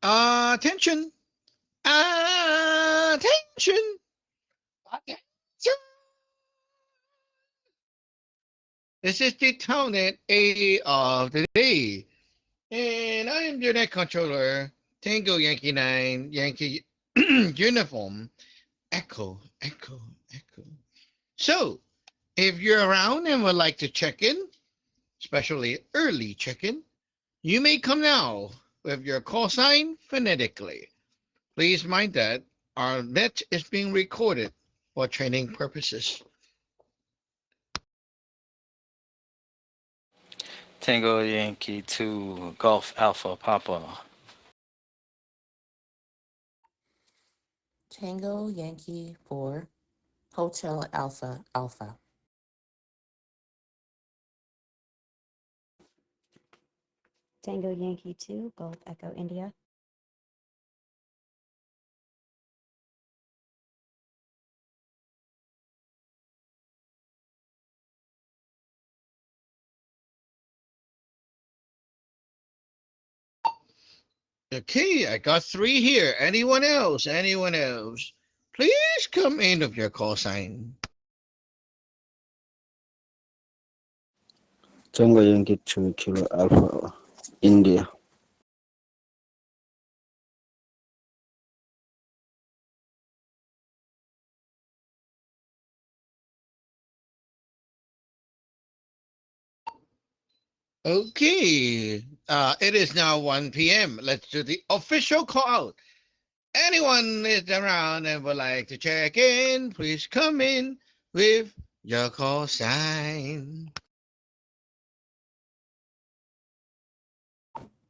Attention! Attention! Attention! This is the Tao Net A of the day. And I am your net controller, Tango Yankee 9, Yankee uniform, Echo, Echo, Echo. So, if you're around and would like to check in, especially early check in, you may come now with your call sign phonetically. Please mind that our net is being recorded for training purposes. Tango Yankee 2 Golf Alpha Papa. Tango Yankee 4 Hotel Alpha Alpha. Tango Yankee 2 Golf Echo India. Okay, I got three here. Anyone else? Anyone else? Please come in with your call sign. Tango Yankee 2 Kilo Alpha India. Okay, it is now 1 p.m. Let's do the official call out. Anyone is around and would like to check in, please come in with your call sign.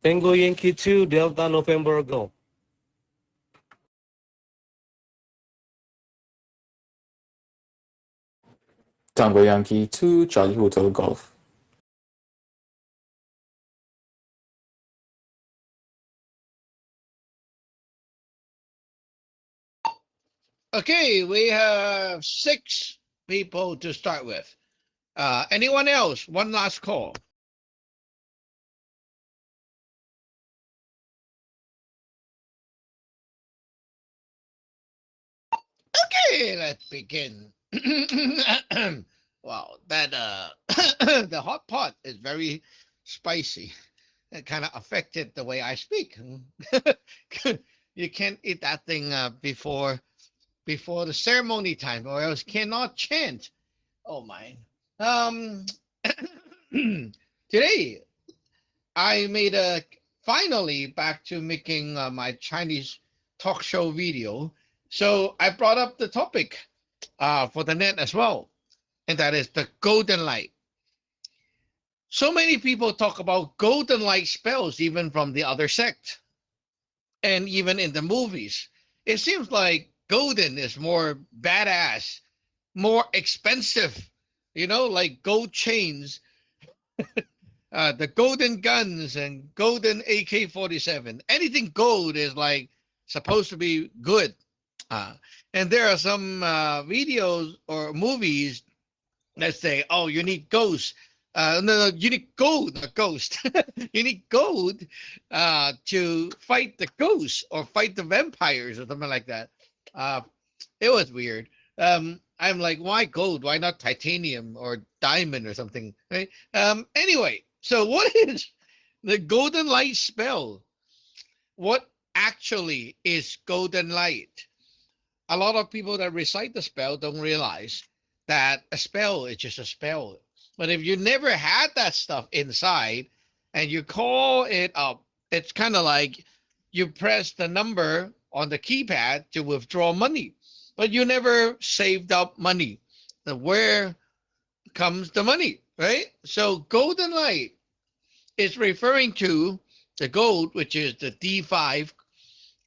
Tango Yankee 2 Delta November Golf. Tango Yankee 2 Charlie Hotel Golf. Okay, we have six people to start with. Anyone else? One last call. Okay, let's begin. Wow, that the hot pot is very spicy. It kind of affected the way I speak. You can't eat that thing before the ceremony time, or else cannot chant. Oh my. Um, today I made a finally back to making my Chinese talk show video. So I brought up the topic for the net as well, and that is the golden light. So many people talk about golden light spells, even from the other sect, and even in the movies. It seems like golden is more badass, more expensive, like gold chains, the golden guns and golden AK-47. Anything gold is like supposed to be good. And there are some videos or movies that say, "Oh, you need ghosts." No, you need gold, not ghost. You need gold to fight the ghosts or fight the vampires or something like that. Uh, it was weird. I'm like, why gold? Why not titanium or diamond or something? Right? Anyway, so what is the golden light spell? What actually is golden light? A lot of people that recite the spell don't realize that a spell is just a spell. But if you never had that stuff inside and you call it up, it's kind of like you press the number on the keypad to withdraw money, but you never saved up money. Then where comes the money, right? So golden light is referring to the gold, which is the D5,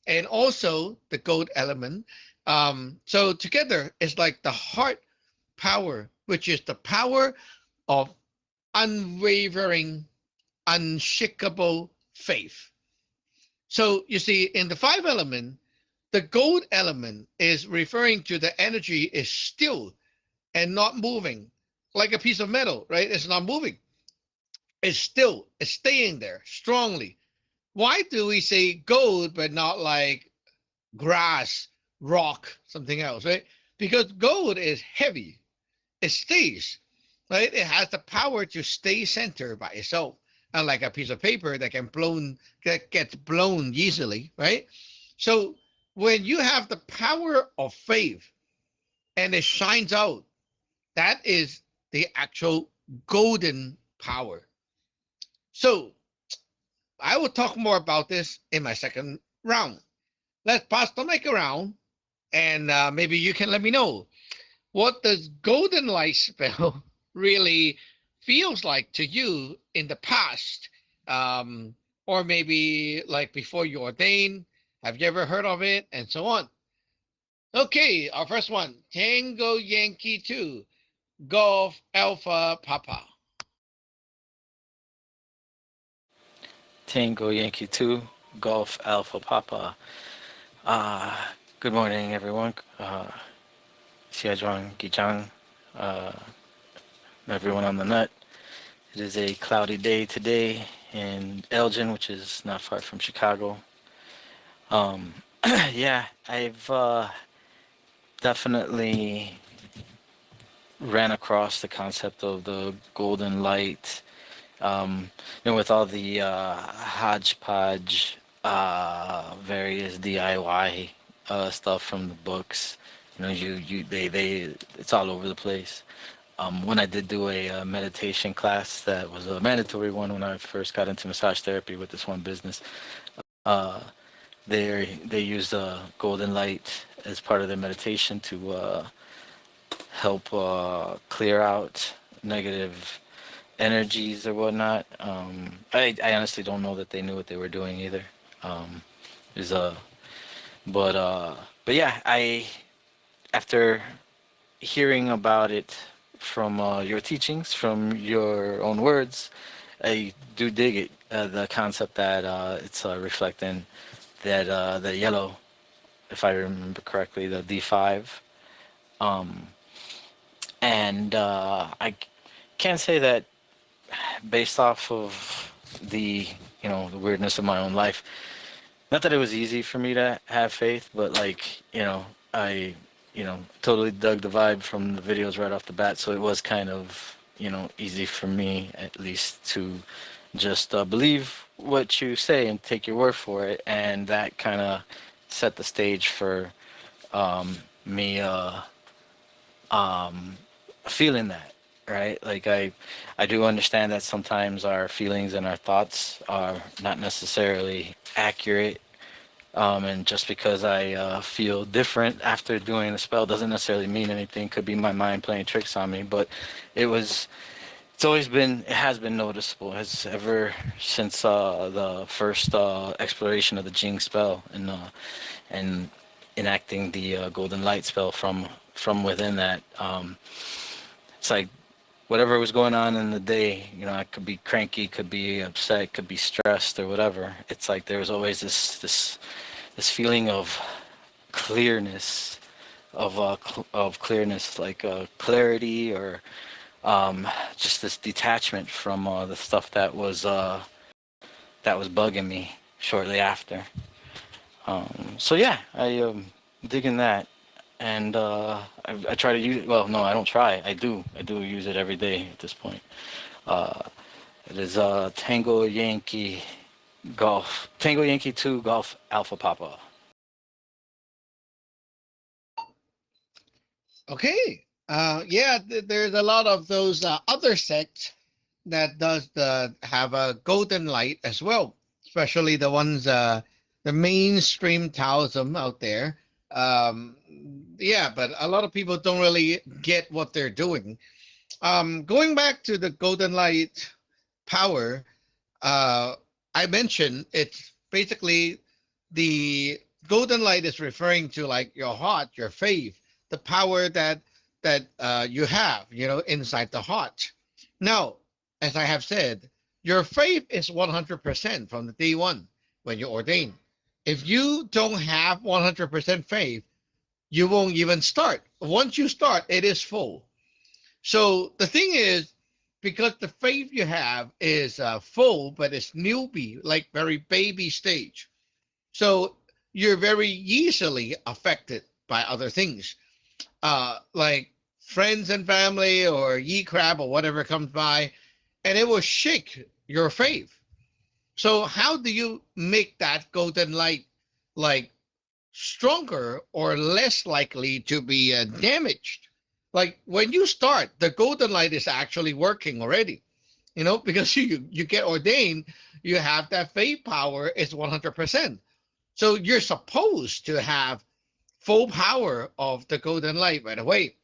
and also the gold element. So together it's like the heart power, which is the power of unwavering, unshakable faith. So you see, in the five element, the gold element is referring to the energy is still and not moving, like a piece of metal, right? It's not moving. It's still, it's staying there strongly why do we say gold but not like grass, rock, something else, right? Because gold is heavy. It stays, right? It has the power to stay centered by itself, unlike a piece of paper that that gets blown easily, right? So when you have the power of faith and it shines out, that is the actual golden power. So I will talk more about this in my second round. Let's pass the mic around, and maybe you can let me know, what does golden light spell really feels like to you in the past, or maybe like before you ordained? Have you ever heard of it, and so on? Okay, our first one, Tango Yankee 2, Golf Alpha Papa. Tango Yankee 2, Golf Alpha Papa. Uh, Good morning, everyone. Xiajuan Gichang, uh, everyone on the net. It is a cloudy day today in Elgin, which is not far from Chicago. Yeah, I've definitely ran across the concept of the golden light. With all the hodgepodge, various DIY stuff from the books, it's all over the place. When I did do a meditation class that was a mandatory one when I first got into massage therapy with this one business, uh, they used a golden light as part of their meditation to help clear out negative energies or whatnot. I honestly don't know that they knew what they were doing either. Is but yeah, I after hearing about it from your teachings, from your own words, I do dig it. The concept that it's reflecting that the yellow, if I remember correctly, the D5. Um, and I can't say that based off of the the weirdness of my own life. Not that it was easy for me to have faith, but like I totally dug the vibe from the videos right off the bat, so it was kind of easy for me at least to just believe what you say and take your word for it, and that kind of set the stage for me um, feeling that, right? Like I do understand that sometimes our feelings and our thoughts are not necessarily accurate. And just because I feel different after doing the spell doesn't necessarily mean anything. Could be my mind playing tricks on me. But it has been noticeable. Has ever since the first exploration of the Jing spell and enacting the golden light spell from within that. It's like whatever was going on in the day, I could be cranky, could be upset, could be stressed or whatever. It's like there was always this feeling of clearness, of clearness, like clarity, or just this detachment from the stuff that was bugging me shortly after. So yeah, I digging that. And I try to use, well, no, I don't try, I do use it every day at this point. uh, it is Tango Yankee 2 Golf Alpha Papa. Okay. Yeah, there's a lot of those other sects that does have a golden light as well, especially the ones the mainstream Taoism out there. Um, yeah, but a lot of people don't really get what they're doing. Going back to the golden light power, uh, I mentioned it's basically the golden light is referring to like your heart, your faith, the power that you have, inside the heart. Now, as I have said, your faith is 100% from the day one when you ordain. If you don't have 100% faith, you won't even start. Once you start, it is full. So the thing is, because the faith you have is full, but it's newbie, like very baby stage. So you're very easily affected by other things, like friends and family or ye crab or whatever comes by, and it will shake your faith. So how do you make that golden light like stronger or less likely to be damaged? Like when you start, the golden light is actually working already, because you get ordained, you have that faith power is 100%. So you're supposed to have full power of the golden light right away.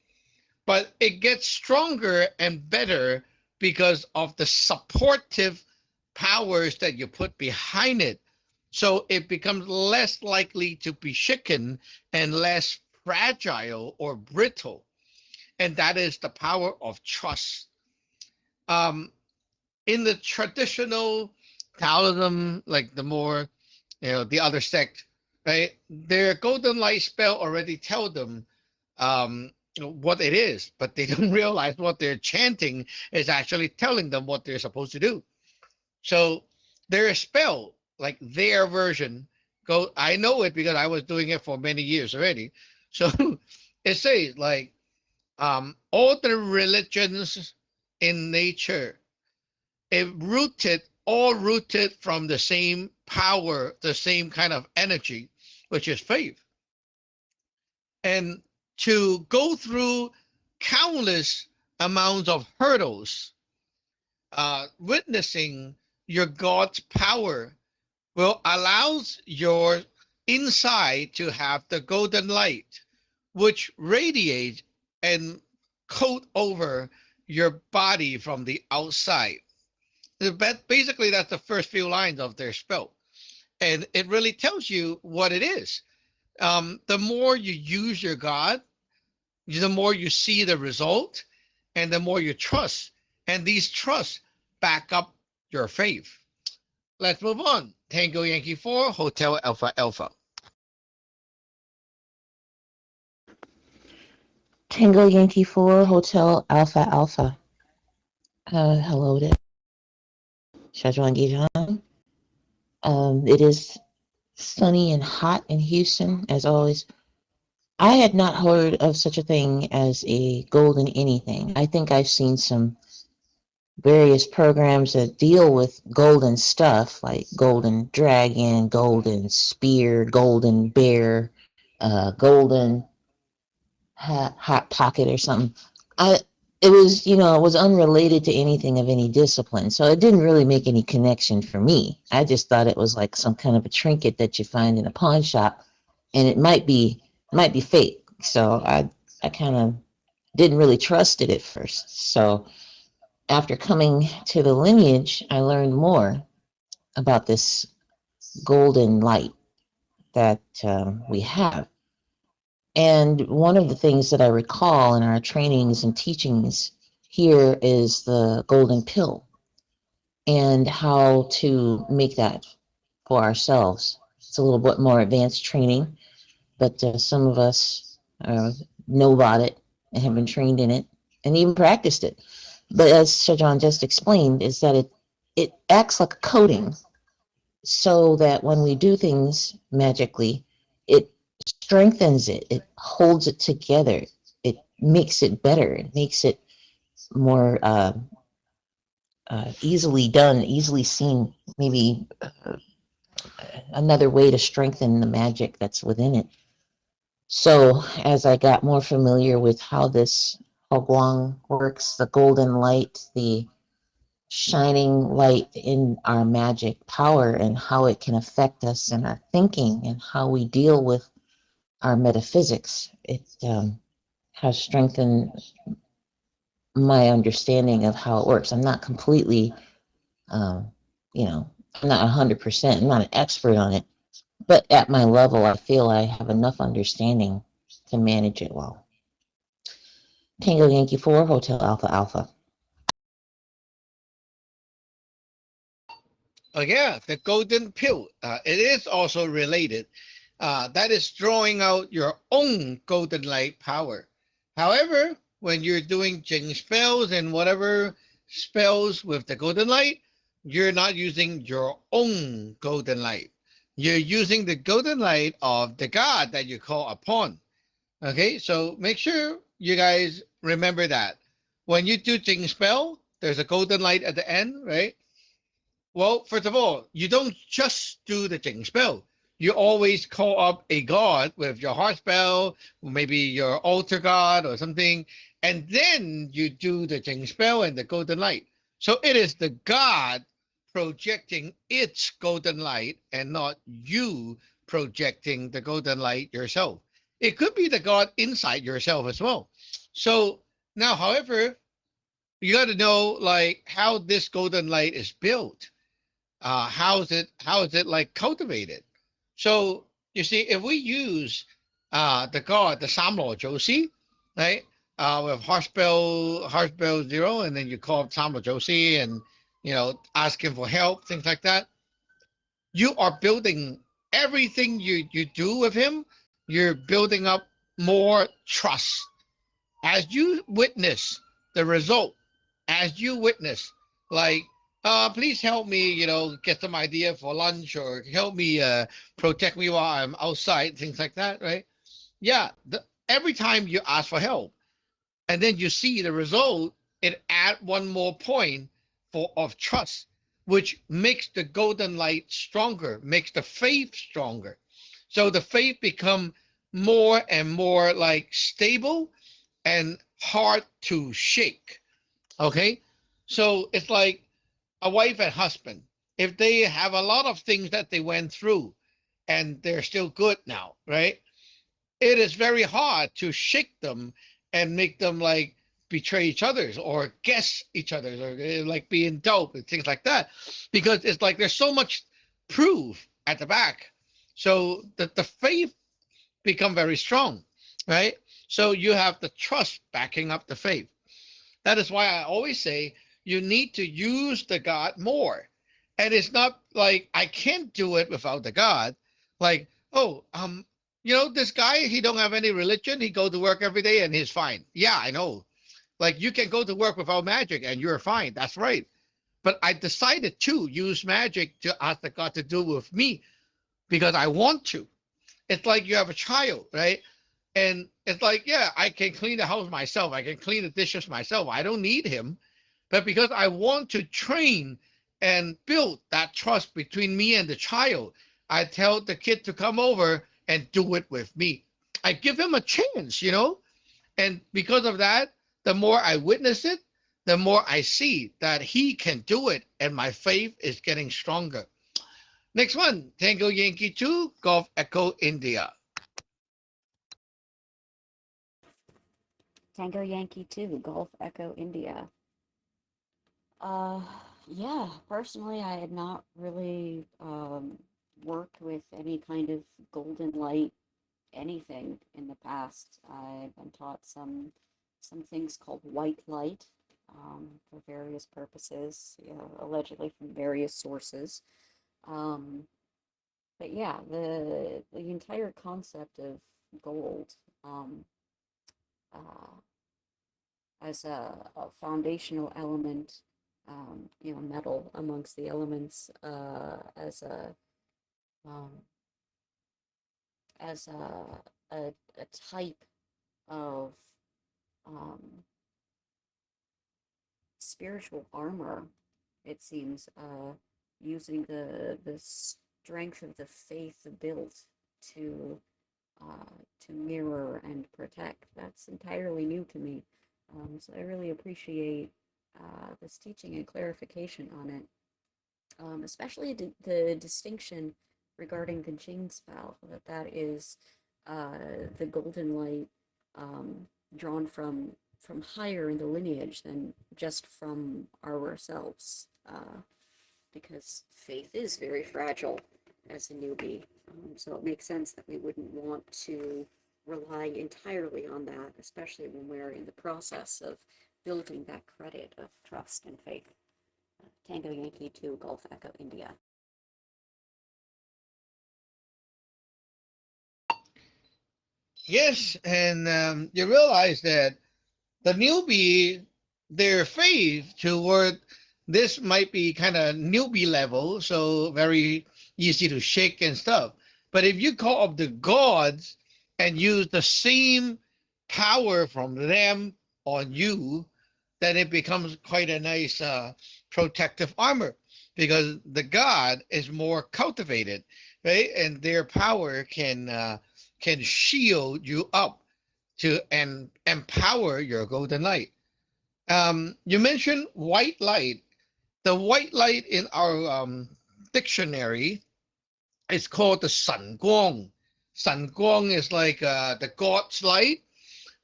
But it gets stronger and better because of the supportive powers that you put behind it. So it becomes less likely to be shaken and less fragile or brittle. And that is the power of trust. Um, in the traditional Taoism, like the more, the other sect, right? Their golden light spell already tell them what it is, but they don't realize what they're chanting is actually telling them what they're supposed to do. So their spell, like their version, I know it because I was doing it for many years already. So it says like all the religions in nature, all rooted from the same power, the same kind of energy, which is faith. And to go through countless amounts of hurdles, witnessing your God's power will allows your inside to have the golden light, which radiates and coat over your body from the outside. Basically, that's the first few lines of their spell. And it really tells you what it is. The more you use your God, the more you see the result, and the more you trust. And these trusts back up your faith. Let's move on. Tango Yankee 4, Hotel Alpha Alpha. Tango Yankee 4, Hotel Alpha Alpha. Hello there. Shajuan Gijan. It is sunny and hot in Houston, as always. I had not heard of such a thing as a golden anything. I think I've seen some various programs that deal with golden stuff, like golden dragon, golden spear, golden bear, golden hot pocket or something. It was unrelated to anything of any discipline, so it didn't really make any connection for me. I just thought it was like some kind of a trinket that you find in a pawn shop, and it might be fake. So I kind of didn't really trust it at first. So after coming to the lineage, I learned more about this golden light that we have. And one of the things that I recall in our trainings and teachings here is the golden pill and how to make that for ourselves. It's a little bit more advanced training, but some of us know about it and have been trained in it and even practiced it. But as Shajan just explained, is that it acts like a coating so that when we do things magically, it strengthens it, it holds it together, it makes it better, it makes it more easily done, easily seen, maybe another way to strengthen the magic that's within it. So as I got more familiar with how this Hogwang works, the golden light, the shining light in our magic power and how it can affect us in our thinking and how we deal with our metaphysics, it has strengthened my understanding of how it works. I'm not completely, I'm not 100%, I'm not an expert on it, but at my level, I feel I have enough understanding to manage it well. Tango Yankee 4, Hotel Alpha Alpha. Oh yeah, the golden pill. It is also related. That is drawing out your own golden light power. However, when you're doing Jing spells and whatever spells with the golden light, you're not using your own golden light. You're using the golden light of the god that you call upon. Okay, so make sure you guys remember that. When you do Jing spell, there's a golden light at the end, right? Well, first of all, you don't just do the Jing spell. You always call up a god with your heart spell, maybe your altar god or something, and then you do the Jing spell and the golden light. So it is the god projecting its golden light and not you projecting the golden light yourself. It could be the god inside yourself as well. So now, however, you got to know like how this golden light is built. How is it like cultivated? So you see, if we use the god, the Samlo Josie, right? With Harspell 0, and then you call up Samlo Josie and ask him for help, things like that. You are building everything you do with him, you're building up more trust. As you witness the result, as you witness, like, please help me, get some idea for lunch or help me protect me while I'm outside, things like that, right? Yeah, every time you ask for help and then you see the result, it add one more point of trust, which makes the golden light stronger, makes the faith stronger. So the faith become more and more like stable and hard to shake. Okay, so it's like a wife and husband. If they have a lot of things that they went through and they're still good now, right? It is very hard to shake them and make them like betray each other's or guess each other's or like being dope and things like that, because it's like there's so much proof at the back. So the faith become very strong, right? So you have the trust backing up the faith. That is why I always say you need to use the God more. And it's not like I can't do it without the God. Like, oh, this guy, he don't have any religion. He go to work every day and he's fine. Yeah, I know. Like you can go to work without magic and you're fine. That's right. But I decided to use magic to ask the God to do it with me because I want to. It's like you have a child, right? And it's like, yeah, I can clean the house myself. I can clean the dishes myself. I don't need him. But because I want to train and build that trust between me and the child, I tell the kid to come over and do it with me. I give him a chance. And because of that, the more I witness it, the more I see that he can do it. And my faith is getting stronger. Next one, Tango Yankee 2, Golf Echo India. Tango Yankee 2, Golf Echo India. Uh, yeah, personally, I had not really worked with any kind of golden light anything in the past. I've been taught some things called white light for various purposes, allegedly from various sources. Um, but yeah, the entire concept of gold uh, as a foundational element, metal amongst the elements, um, as a type of um, spiritual armor. It seems using the strength of the faith built to to mirror and protect. That's entirely new to me. So I really appreciate this teaching and clarification on it, especially the distinction regarding the Jing spell, that is the golden light drawn from higher in the lineage than just from ourselves, because faith is very fragile as a newbie. So it makes sense that we wouldn't want to rely entirely on that, especially when we're in the process of building that credit of trust and faith. Tango Yankee 2, Golf Echo India. Yes, and you realize that the newbie their faith toward this might be kind of newbie level, so very easy to shake and stuff. But if you call up the gods and use the same power from them on you, then it becomes quite a nice protective armor because the god is more cultivated, right? And their power can shield you up to and empower your golden light. You mentioned white light. The white light in our dictionary is called the sun guang. Sun guang is like the god's light,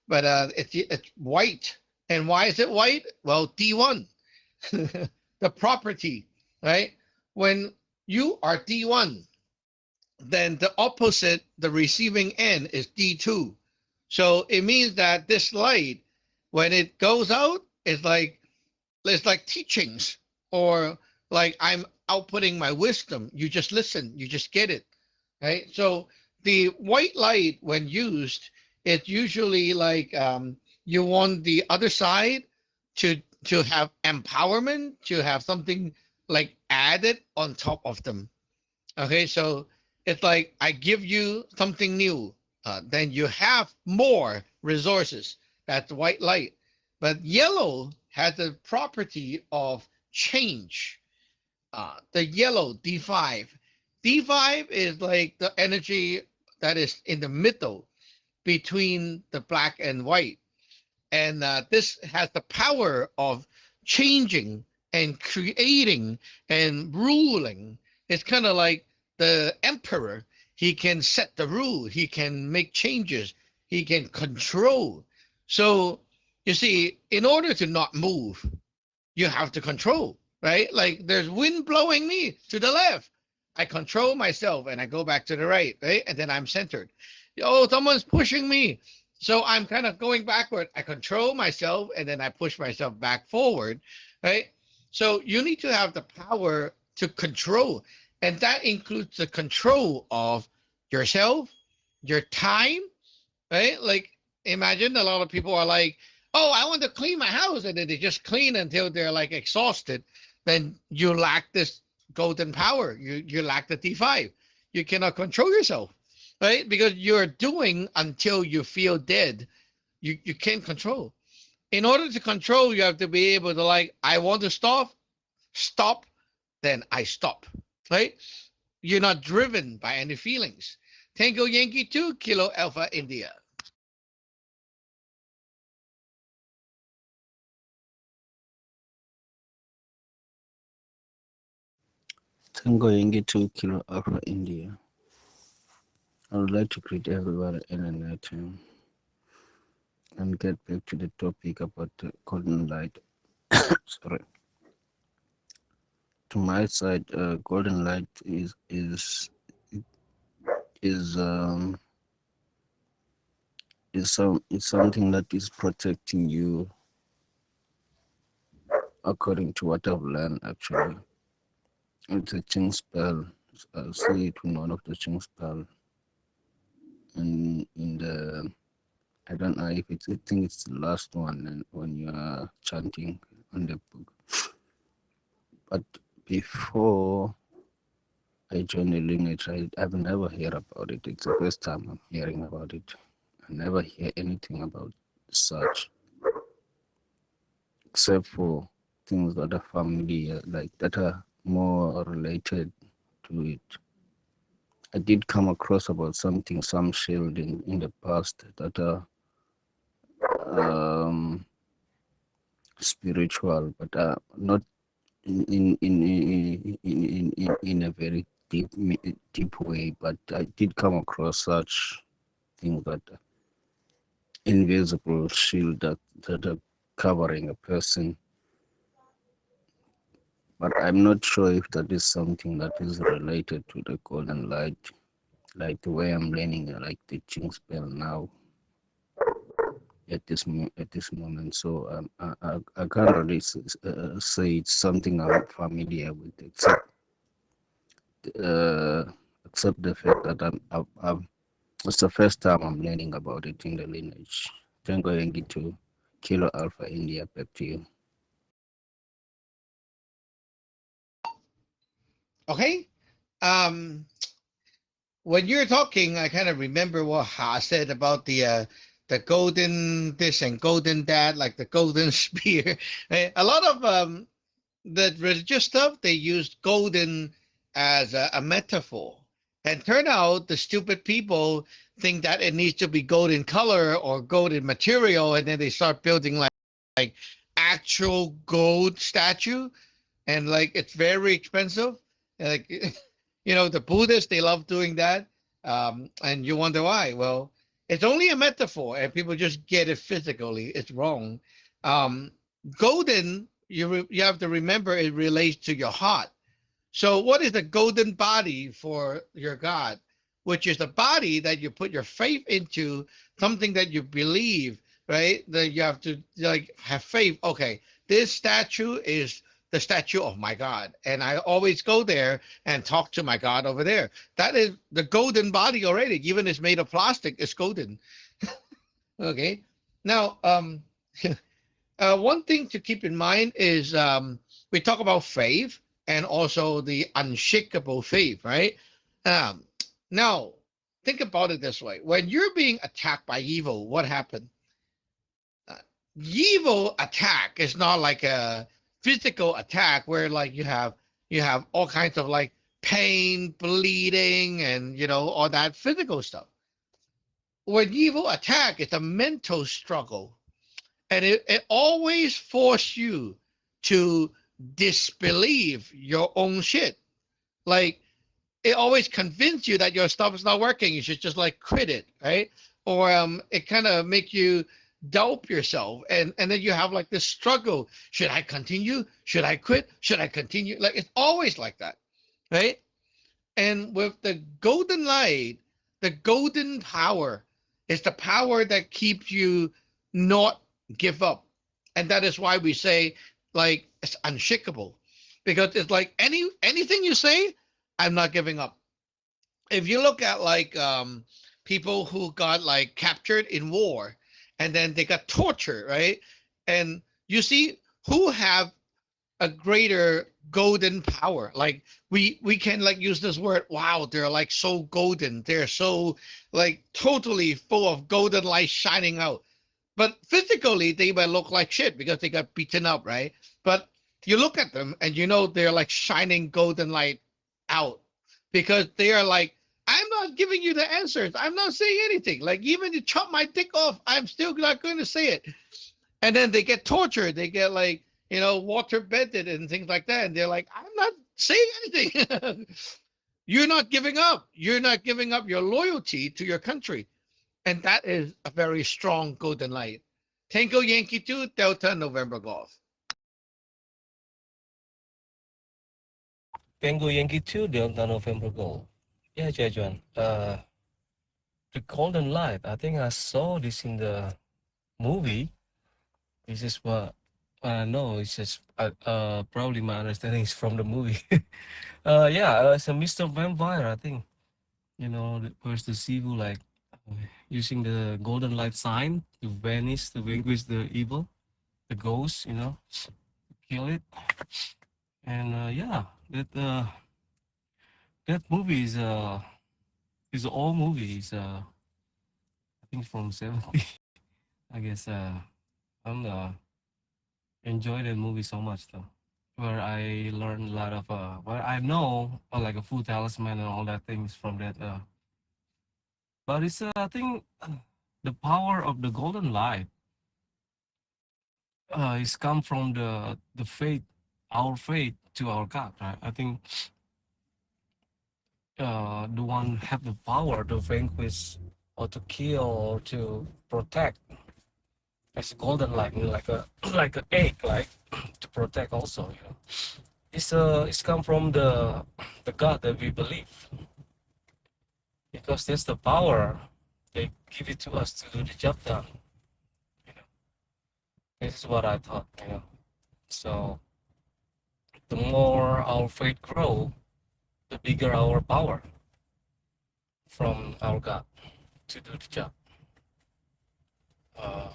but it's white. And why is it white? Well, D1, the property, right? When you are D1, then the opposite, the receiving end, is D2. So it means that this light, when it goes out, it's like teachings or like I'm outputting my wisdom. You just listen, you just get it, right? So the white light, when used, it's usually like you want the other side to have empowerment, to have something like added on top of them. Okay, so it's like I give you something new, then you have more resources. That's white light. But yellow has the property of change. The yellow D5. D5 is like the energy that is in the middle between the black and white. And this has the power of changing and creating and ruling. It's kind of like the emperor. He can set the rule, he can make changes, he can control. So you see, in order to not move, you have to control, right? Like there's wind blowing me to the left. I control myself and I go back to the right, right? And then I'm centered. Oh, someone's pushing me. So I'm kind of going backward. I control myself and then I push myself back forward, right? So you need to have the power to control. And that includes the control of yourself, your time, right? Like imagine a lot of people are like, oh, I want to clean my house, and then they just clean until they're like exhausted. Then you lack this golden power. You lack the D5. You cannot control yourself, right? Because you're doing until you feel dead. You can't control. In order to control, you have to be able to like, I want to stop, then I stop, right? You're not driven by any feelings. Tango Yankee 2, Kilo Alpha India. Tango Yankee 2 Kilo Alpha India. I would like to greet everybody in the night and get back to the topic about the golden light. Sorry. To my side, golden light is is something that is protecting you according to what I've learned. Actually, it's a Ching spell. I see it in one of the Ching spell, and in the I don't know if it's, I think it's the last one and when you are chanting on the book. But before I joined the lineage, I've never heard about it. It's the first time I'm hearing about it. I never hear anything about such, except for things that are familiar, like that are more related to it. I did come across about something, some shield in the past that are spiritual, but not in a very deep way. But I did come across such things that invisible shield that are covering a person. But I'm not sure if that is something that is related to the golden light, like the way I'm learning, like the Ching spell now at this moment. So I can't really say it's something I'm familiar with, uh, except the fact that it's the first time I'm learning about it in the lineage. Tango Yankee to Kilo Alpha India. Back to you. Okay. Um, when you're talking, I kind of remember what Ha said about the golden this and golden that, like the golden spear. A lot of the religious stuff they used golden as a metaphor, and turn out the stupid people think that it needs to be golden color or golden material, and then they start building like actual gold statue, and like it's very expensive. Like the Buddhists they love doing that, and you wonder why. Well, it's only a metaphor, and people just get it physically. It's wrong. Um, Golden, you have to remember it relates to your heart. So, what is the golden body for your God? Which is the body that you put your faith into, something that you believe, right? That you have to like have faith. Okay, this statue is the statue of my God, and I always go there and talk to my God over there. That is the golden body already. Even it's made of plastic, it's golden. Okay. Now, one thing to keep in mind is we talk about faith and also the unshakable faith, right? Um, Now, think about it this way: when you're being attacked by evil, what happened? Uh, Evil attack is not like a physical attack where like you have all kinds of like pain, bleeding, and all that physical stuff. When evil attack, it's a mental struggle, and it always forces you to disbelieve your own shit. Like it always convince you that your stuff is not working. You should just like quit it, right? Or it kind of make you doubt yourself, and then you have like this struggle. Should I continue? Should I quit? Should I continue? Like it's always like that, right? And with the golden light, the golden power is the power that keeps you not give up. And that is why we say like it's unshakable. Because it's like anything you say, I'm not giving up. If you look at like people who got like captured in war and then they got tortured, right? And you see who have a greater golden power. Like we can like use this word, wow, they're like so golden, they're so like totally full of golden light shining out, but physically they might look like shit because they got beaten up, right? But you look at them and they're like shining golden light out because they are like, I'm not giving you the answers, I'm not saying anything, like even you chop my dick off, I'm still not going to say it. And then they get tortured, they get like water bedded and things like that, and they're like, I'm not saying anything. You're not giving up, you're not giving up your loyalty to your country, and that is a very strong golden light. Tango Yankee 2 Delta November Golf. Tango Yankee 2, Delta November Gold. Yeah, Jejuan. The Golden Light. I think I saw this in the movie. This is what I know. It's just probably my understanding is from the movie. Yeah, it's a Mr. Vampire. I think where's the Sivu like uh, using the golden light sign to vanish, to vanquish the evil, the ghost. Kill it. And yeah, that movie is an old movie. It's I think from 70. I guess I'm enjoy that movie so much though. Where I learned a lot of where I know like a food talisman and all that things from that. But it's I think the power of the golden light is come from the faith, our faith to our God. Right? I think the one have the power to vanquish or to kill or to protect. As golden light, like a like an egg, like to protect also. It's come from the God that we believe, because that's the power. They give it to us to do the job done. You know, this is what I thought. So the more our faith grow, the bigger our power from our God to do the job. Uh,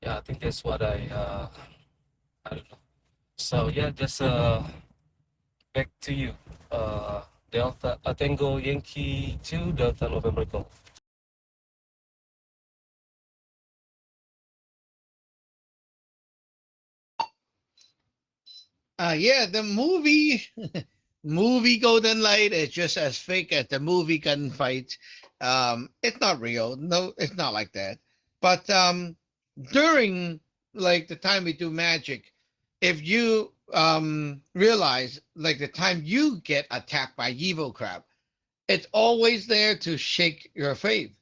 yeah, I think that's what I don't know. So yeah, just Back to you. Delta Tango Yankee 2 Delta November Golf. Yeah, the movie movie Golden Light is just as fake as the movie gunfight. It's not real. No, it's not like that. But during like the time we do magic, if you realize like the time you get attacked by evil crab, it's always there to shake your faith.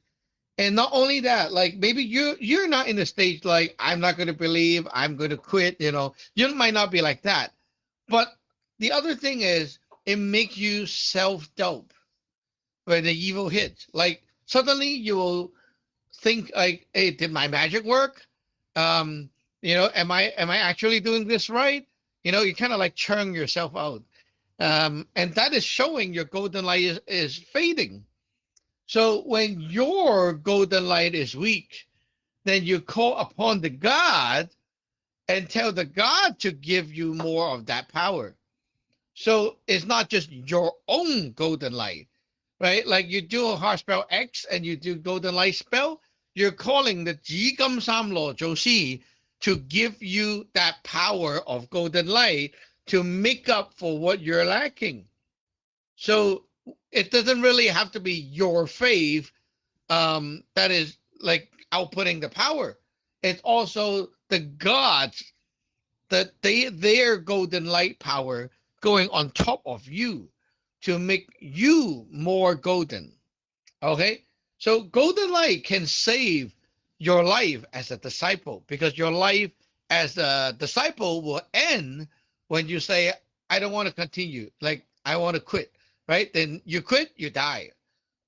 And not only that, like maybe you're not in the stage like I'm not going to believe, I'm going to quit. You might not be like that, but the other thing is, it makes you self doubt when the evil hits. Like suddenly you will think like, "Hey, did my magic work? Um, am I actually doing this right?" You kind of like churn yourself out, and that is showing your golden light is fading. So when your golden light is weak, then you call upon the God and tell the God to give you more of that power. So it's not just your own golden light, right? Like you do a hard spell X and you do golden light spell, you're calling the Ji Gum Sam Lo Zhou Xi to give you that power of golden light to make up for what you're lacking. So it doesn't really have to be your faith that is like outputting the power. It's also the gods that their golden light power going on top of you to make you more golden. Okay? So golden light can save your life as a disciple because your life as a disciple will end when you say, I don't want to continue. Like, I want to quit, right? Then you quit, you die.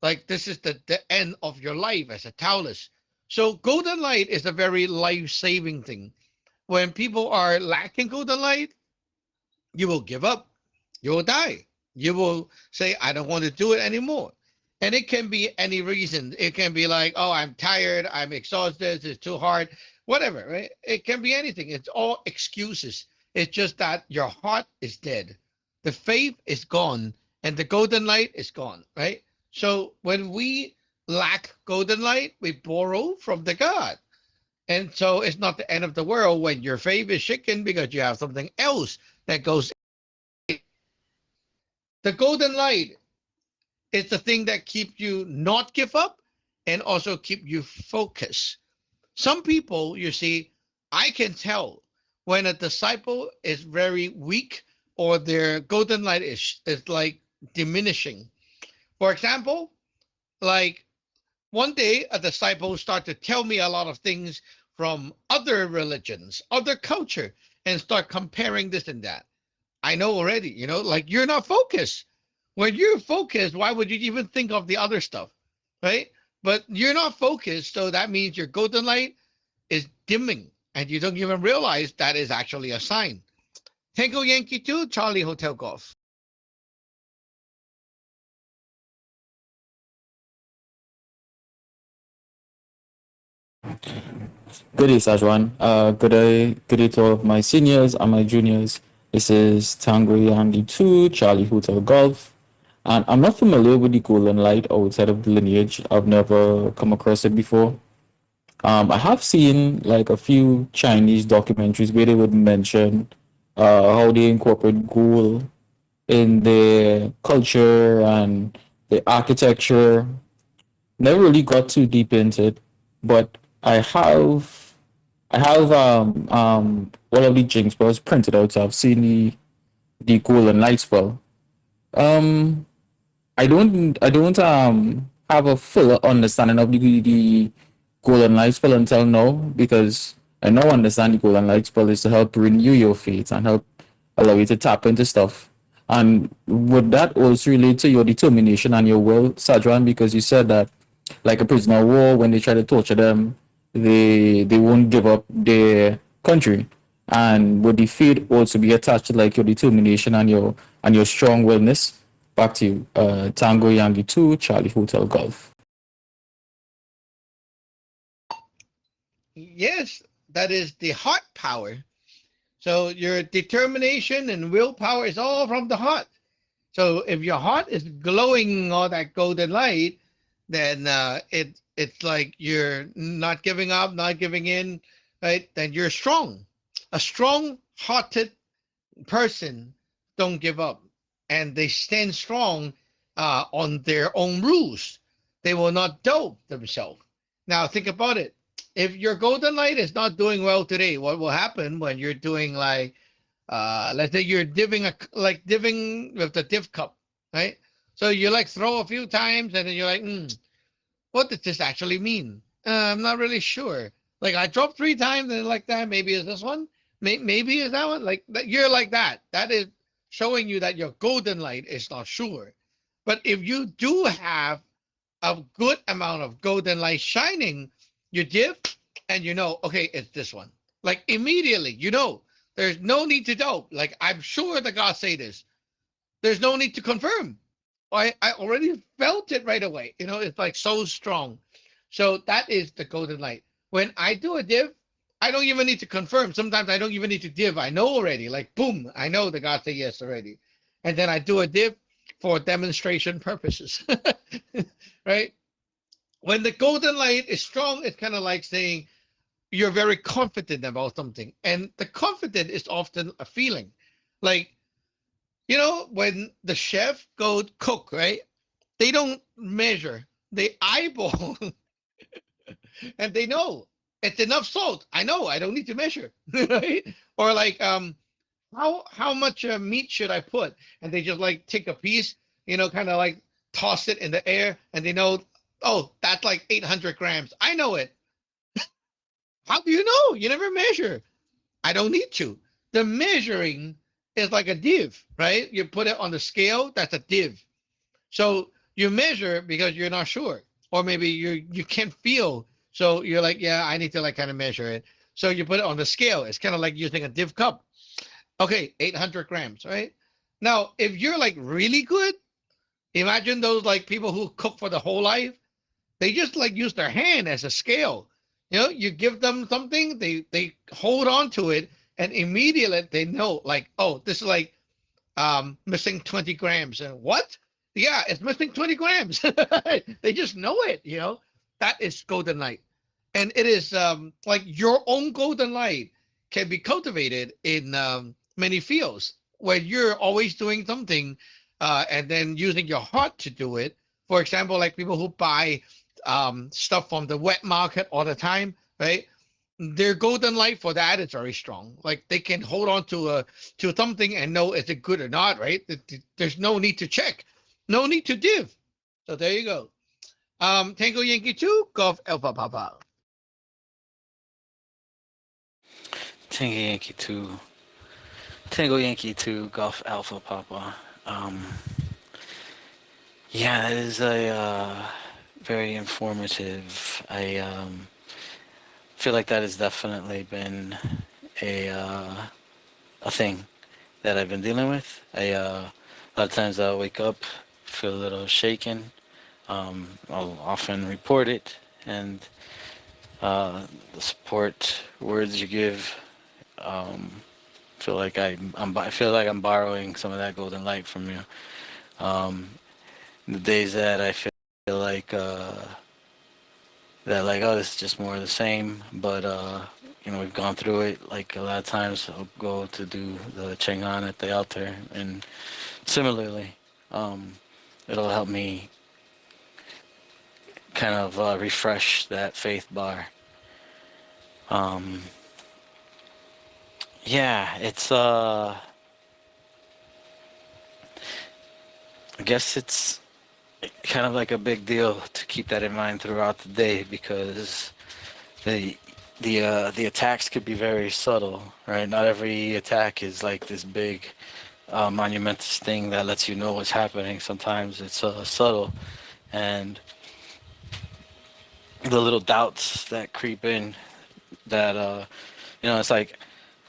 Like, this is the end of your life as a Taoist. So, golden light is a very life saving thing. When people are lacking golden light, you will give up, you will die, you will say, I don't want to do it anymore. And it can be any reason. It can be like, oh, I'm tired, I'm exhausted, it's too hard, whatever, right? It can be anything. It's all excuses. It's just that your heart is dead, the faith is gone, and the golden light is gone, right? So when we lack golden light, we borrow from the God. And so it's not the end of the world when your faith is shaken because you have something else that goes. The golden light is the thing that keeps you not give up and also keep you focused. Some people, you see, I can tell when a disciple is very weak or their golden light is like diminishing. For example, like one day a disciple start to tell me a lot of things from other religions, other culture, and start comparing this and that. I know already, like you're not focused. When you're focused, why would you even think of the other stuff, right? But you're not focused, so that means your golden light is dimming, and you don't even realize that is actually a sign. Tango Yankee 2, Charlie Hotel Golf. Good day, Sajwan. Good day to all of my seniors and my juniors. This is Tango Yankee 2, Charlie Hotel Golf. And I'm not familiar with the Golden Light outside of the lineage. I've never come across it before. I have seen like a few Chinese documentaries where they would mention how they incorporate gold in their culture and the architecture. Never really got too deep into it, but I have all of the jinx spells printed out, so I've seen the golden light spell. Um I don't have a full understanding of the golden light spell until now because I now understand the golden light spell is to help renew your faith and help allow you to tap into stuff. And would that also relate to your determination and your will, Sajwan? Because you said that like a prisoner of war, when they try to torture them, they won't give up their country. And would the faith also be attached to like your determination and your strong willness? Back to you. Tango Yankee 2, Charlie Hotel Golf. Yes, that is the heart power. So your determination and willpower is all from the heart. So if your heart is glowing all that golden light, then it's like you're not giving up, not giving in, right? Then you're strong. A strong-hearted person don't give up, and they stand strong on their own rules. They will not dope themselves. Now think about it. If your golden light is not doing well today, what will happen when you're doing like let's say you're diving with the div cup, right? So you like throw a few times and then you're like, what does this actually mean? I'm not really sure. Like I dropped three times and like that. Maybe is this one? Maybe is that one? Like that, you're like that. That is showing you that your golden light is not sure. But if you do have a good amount of golden light shining, you div and you know, okay, it's this one. Like immediately, you know, there's no need to doubt. Like I'm sure the God say this. There's no need to confirm. I already felt it right away. You know, it's like so strong. So that is the golden light. When I do a div, I don't even need to confirm. Sometimes I don't even need to div. I know already. Like boom, I know the God say yes already. And then I do a div for demonstration purposes. Right? When the golden light is strong, it's kind of like saying you're very confident about something. And the confident is often a feeling. Like, you know, when the chef go cook, right? They don't measure. They eyeball and they know it's enough salt. I know I don't need to measure. Right? Or like how much meat should I put? And they just like take a piece, you know, kind of like toss it in the air and they know, oh, that's like 800 grams. I know it. How do you know? You never measure. I don't need to. The measuring is like a div, right? You put it on the scale, that's a div. So you measure because you're not sure, or maybe you can't feel. So you're like, yeah, I need to like kind of measure it. So you put it on the scale. It's kind of like using a div cup. Okay, 800 grams, right? Now, if you're like really good, imagine those like people who cook for the whole life. They just like use their hand as a scale. You know, you give them something, they hold on to it, and immediately they know like, oh, this is like missing 20 grams. And what? Yeah, it's missing 20 grams. They just know it, you know. That is golden light. And it is like your own golden light can be cultivated in many fields where you're always doing something and then using your heart to do it. For example, like people who buy stuff from the wet market all the time, right? Their golden light for that is very strong. Like they can hold on to something and know is it good or not, right? There's no need to check, no need to div. So there you go. Tango Yankee 2, Golf Alpha Papa. Tango Yankee 2. Tango Yankee 2, Golf Alpha Papa. Yeah, that is a very informative. I feel like that has definitely been a uh, a thing that I've been dealing with. A lot of times I'll wake up, feel a little shaken. I'll often report it, and the support words you give, um, I feel like I'm borrowing some of that golden light from you. Um, the days that I feel like oh, this is just more of the same, but you know, we've gone through it. Like a lot of times I'll go to do the Cheng'an at the altar, and similarly, um, it'll help me kind of refresh that faith bar. Um, yeah, it's I guess it's kind of like a big deal to keep that in mind throughout the day, because the the attacks could be very subtle, right? Not every attack is like this big monumentous thing that lets you know what's happening. Sometimes it's subtle, and the little doubts that creep in, that you know, it's like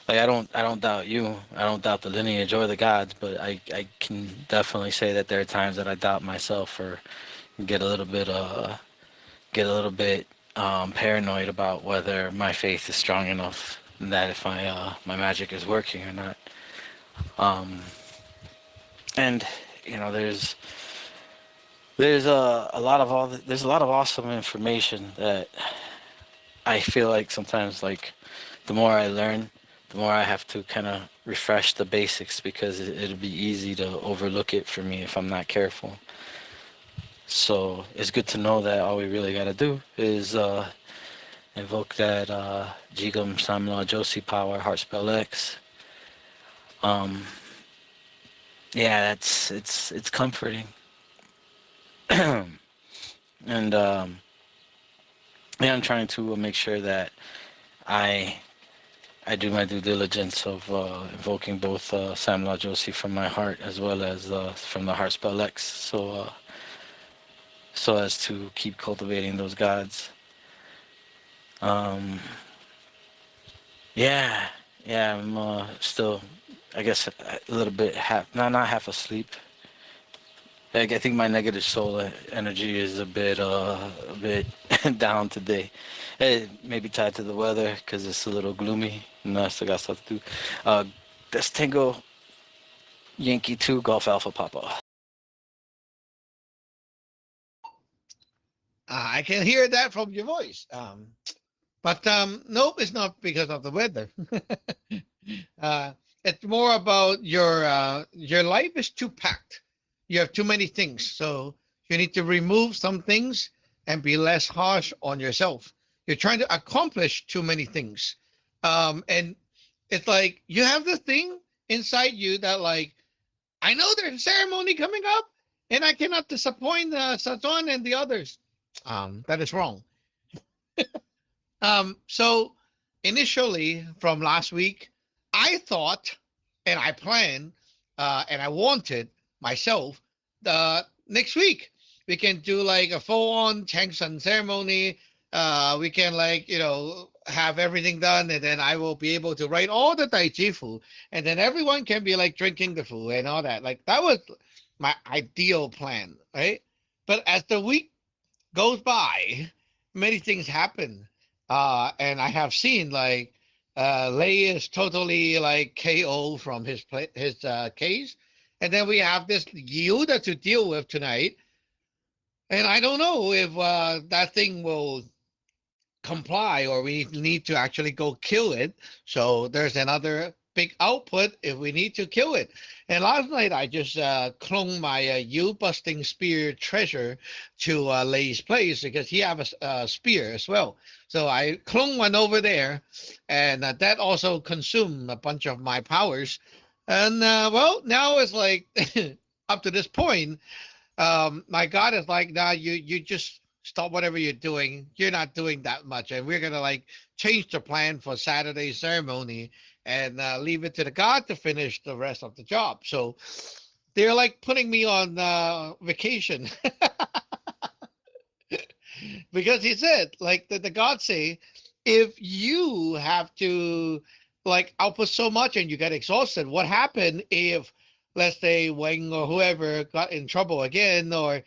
I don't doubt you. I don't doubt the lineage or the gods, but I can definitely say that there are times that I doubt myself, or get a little bit paranoid about whether my faith is strong enough, and that if my magic is working or not. Um, and you know, there's a lot of there's a lot of awesome information that I feel like sometimes, like, the more I learn, the more I have to kind of refresh the basics, because it'll be easy to overlook it for me if I'm not careful. So it's good to know that all we really got to do is invoke that Jigam Samla Josie power, Heart Spell X. Um, yeah, it's comforting. And yeah, I'm trying to make sure that I I do my due diligence of invoking both Samla Josie from my heart as well as from the Heart Spell X, so as to keep cultivating those gods. Um, yeah, yeah, I'm still, I guess, a little bit not half asleep. Like, I think my negative soul energy is a bit down today. It may be tied to the weather because it's a little gloomy, and I still got stuff to do. That's Tango Yankee 2 Golf Alpha Papa. I can hear that from your voice. But nope, it's not because of the weather. uh, it's more about your life is too packed. You have too many things, so you need to remove some things and be less harsh on yourself. You're trying to accomplish too many things, and it's like you have this thing inside you that, like, I know there's a ceremony coming up, and I cannot disappoint Sazon and the others. That is wrong. So initially from last week, I thought and I planned and I wanted myself the next week we can do like a full-on Changsun ceremony. We can, like, have everything done, and then I will be able to write all the Daichi fu, and then everyone can be like drinking the fu and all that. Like, that was my ideal plan, right? But as the week goes by, many things happen. And I have seen, like, Lei is totally like KO from his case, and then we have this Yuda to deal with tonight, and I don't know if that thing will comply or we need to actually go kill it. So there's another big output if we need to kill it. And last night I just cloned my U busting spear treasure to Lei's place because he have a spear as well. So I cloned one over there, and that also consumed a bunch of my powers. And well, now it's like up to this point, my God is like, nah, you just stop whatever you're doing. You're not doing that much, and we're gonna like change the plan for Saturday's ceremony and leave it to the God to finish the rest of the job. So they're like putting me on vacation because he said, like, the God say, if you have to like output so much and you get exhausted, what happened if, let's say, Wang or whoever got in trouble again, or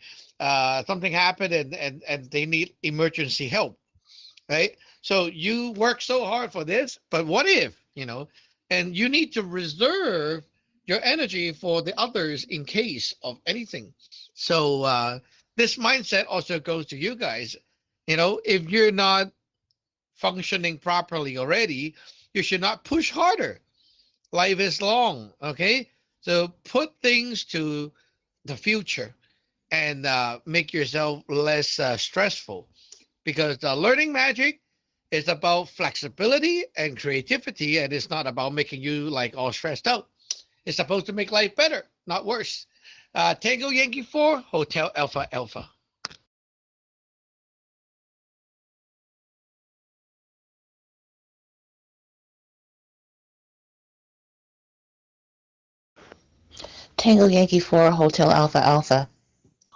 something happened and they need emergency help, right? So you work so hard for this, but what if, and you need to reserve your energy for the others in case of anything. So this mindset also goes to you guys. If you're not functioning properly already, you should not push harder. Life is long, okay? So put things to the future and make yourself less stressful, because learning magic is about flexibility and creativity, and it's not about making you like all stressed out. It's supposed to make life better, not worse. Tango Yankee 4, Hotel Alpha Alpha. Tango Yankee 4, Hotel Alpha Alpha.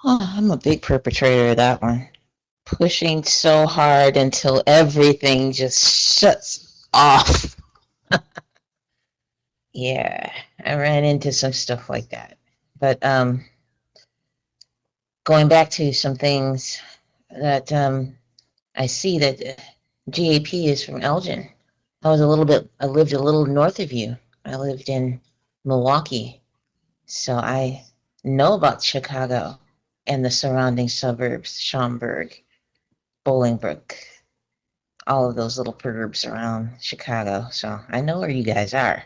Oh, I'm a big perpetrator of that one. Pushing so hard until everything just shuts off. Yeah, I ran into some stuff like that. But going back to some things that I see that GAP is from Elgin. I lived a little north of you. I lived in Milwaukee. So I know about Chicago and the surrounding suburbs, Schaumburg, Bolingbrook, all of those little burbs around Chicago. So I know where you guys are.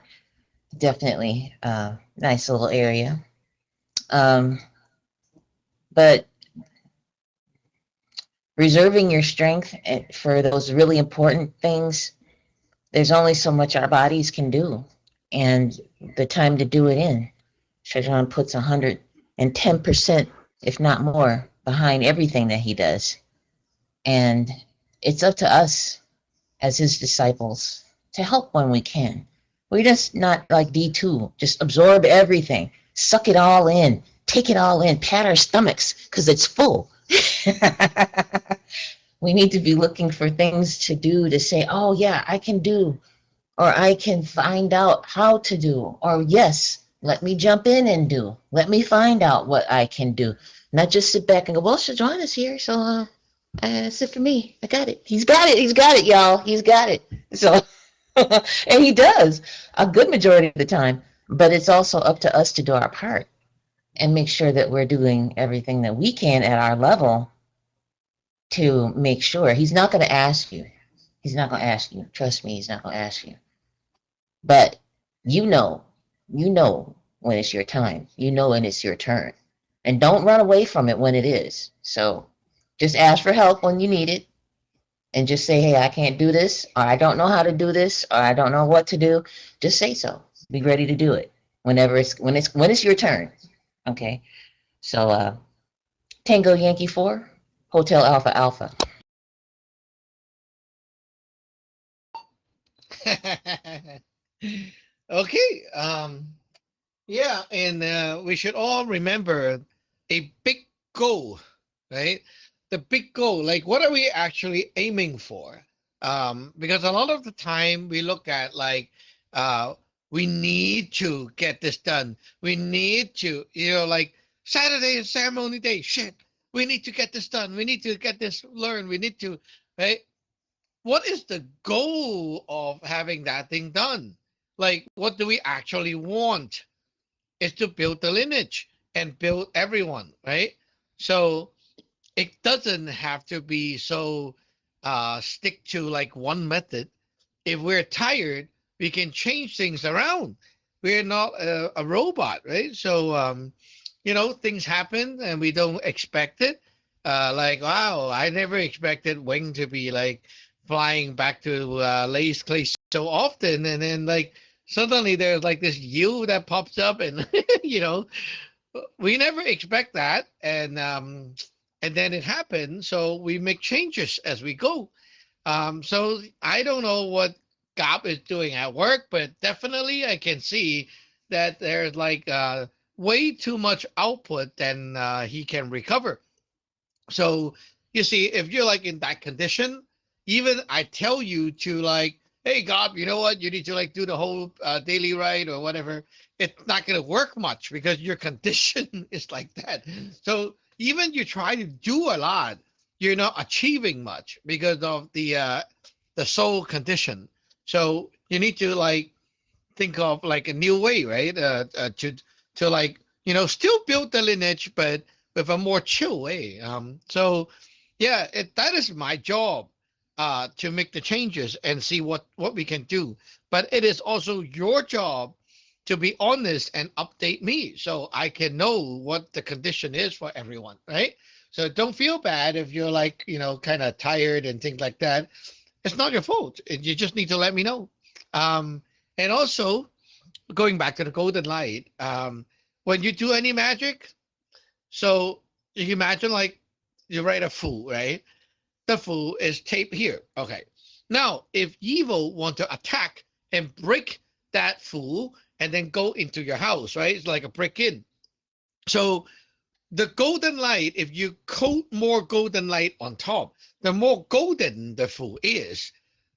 Definitely a nice little area. Um, but reserving your strength for those really important things, there's only so much our bodies can do. And the time to do it in. Shajan puts 110%, if not more, behind everything that he does. And it's up to us as his disciples to help when we can. We're just not like D2, just absorb everything, suck it all in, take it all in, pat our stomachs because it's full. We need to be looking for things to do to say, oh, yeah, I can do, or I can find out how to do, or yes, let me jump in and do. Let me find out what I can do. Not just sit back and go, well, Shajon is here, so that's it for me. I got it. He's got it. He's got it, y'all. He's got it. So, and he does a good majority of the time. But it's also up to us to do our part and make sure that we're doing everything that we can at our level to make sure. He's not going to ask you. He's not going to ask you. Trust me, he's not going to ask you. But you know when it's your time. You know when it's your turn. And don't run away from it when it is. So just ask for help when you need it and just say, hey, I can't do this, or I don't know how to do this, or I don't know what to do. Just say so. Be ready to do it whenever when it's your turn. Okay. So Tango Yankee 4, Hotel Alpha Alpha. Okay. Yeah, and we should all remember a big goal, right? The big goal, like what are we actually aiming for? Because a lot of the time we look at like uh we need to get this done. We need to, like Saturday is ceremony day. Shit. We need to get this done. We need to get this learned. We need to, right? What is the goal of having that thing done? Like, what do we actually want? Is to build the lineage and build everyone, right? So it doesn't have to be so stick to like one method. If we're tired, we can change things around. We're not a robot, right? So things happen and we don't expect it. Like, wow, I never expected Wing to be like flying back to Lay's place so often, and then like suddenly there's like this you that pops up, and you know, we never expect that, and then it happens. So we make changes as we go. So I don't know what Gab is doing at work, but definitely I can see that there's like way too much output than he can recover. So you see, if you're like in that condition, even I tell you to like, hey God, you know what? You need to like do the whole daily ride or whatever. It's not gonna work much because your condition is like that. So even you try to do a lot, you're not achieving much because of the soul condition. So you need to like think of like a new way, right? To like still build the lineage, but with a more chill way. So yeah, that is my job, to make the changes and see what we can do. But it is also your job to be honest and update me so I can know what the condition is for everyone, right? So don't feel bad if you're like kind of tired and things like that. It's not your fault. You just need to let me know. And also, going back to the golden light, when you do any magic, so you imagine like you write a fool, right? The fool is taped here. Okay. Now, if evil want to attack and break that fool and then go into your house, right? It's like a break in. So the golden light, if you coat more golden light on top, the more golden the fool is,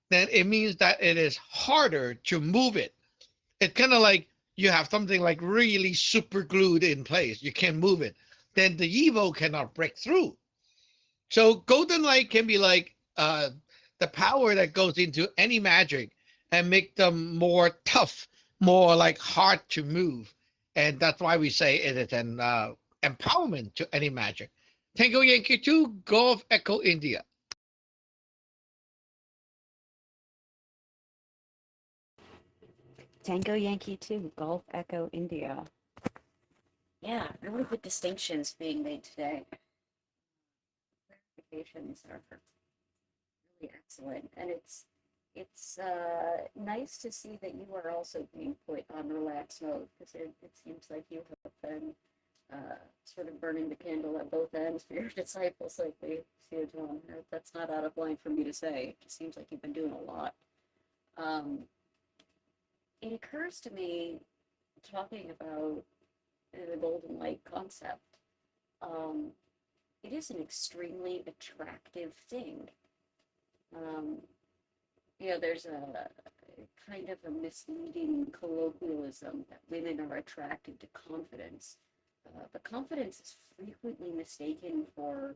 then it means that it is harder to move it. It's kind of like you have something like really super glued in place. You can't move it. Then the evil cannot break through. So golden light can be like the power that goes into any magic and make them more tough, more like hard to move. and that's why we say it is an empowerment to any magic. Tango Yankee 2, Golf Echo India. Tango Yankee 2, Golf Echo India. Yeah, really good distinctions being made today. Clarifications are really excellent, and it's nice to see that you are also being put on relax mode, because it seems like you have been sort of burning the candle at both ends for your disciples, like we see it on. That's not out of line for me to say. It just seems like you've been doing a lot. It occurs to me, talking about the golden light concept, um, it is an extremely attractive thing. Um, there's a kind of a misleading colloquialism that women are attracted to confidence, but confidence is frequently mistaken for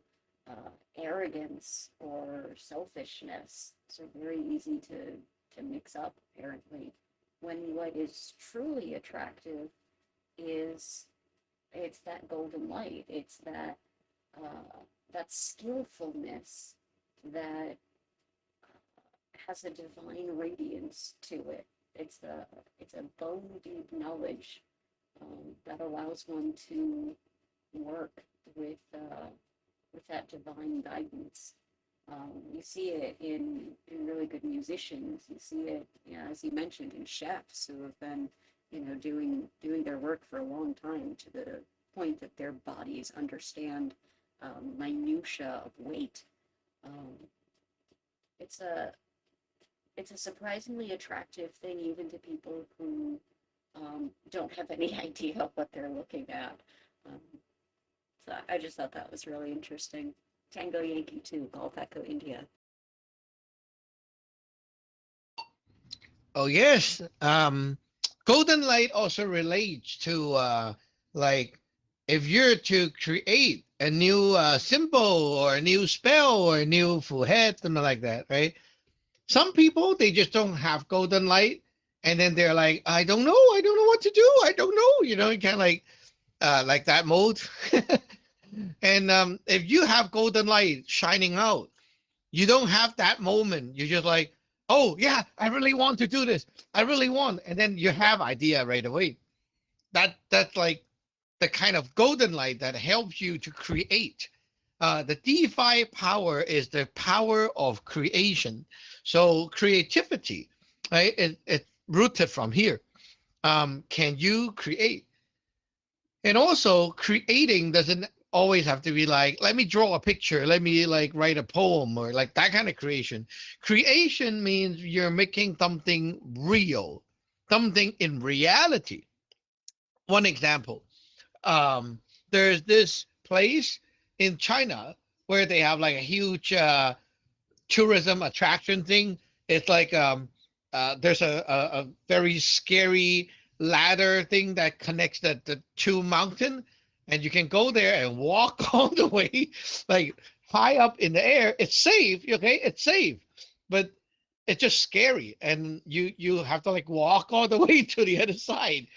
arrogance or selfishness. So very easy to mix up, apparently, when what is truly attractive is it's that golden light. It's that skillfulness that has a divine radiance to it. It's a bone deep knowledge that allows one to work with that divine guidance. You see it in really good musicians. You see it, as you mentioned, in chefs who have been, doing their work for a long time, to the point that their bodies understand minutia of weight. Um, it's a it's a surprisingly attractive thing, even to people who don't have any idea what they're looking at. Um, so I just thought that was really interesting. Tango Yankee 2, Golf Echo India. Oh yes. Golden light also relates to like if you're to create a new symbol or a new spell or a new full head, something like that, right? Some people they just don't have golden light, and then they're like, I don't know what to do, I don't know, you kind of like that mode. And if you have golden light shining out, you don't have that moment. You're just like, oh yeah, I really want to do this. I really want, and then you have idea right away. That's like the kind of golden light that helps you to create. The DeFi power is the power of creation. So creativity, right? It's rooted from here. Can you create? And also, creating doesn't always have to be like, let me draw a picture, let me like write a poem or like that kind of creation. Creation means you're making something real, something in reality. One example, there's this place in China where they have like a huge tourism attraction thing. It's like there's a very scary ladder thing that connects the two mountain, and you can go there and walk all the way, like high up in the air. It's safe, okay? It's safe, but it's just scary, and you have to like walk all the way to the other side.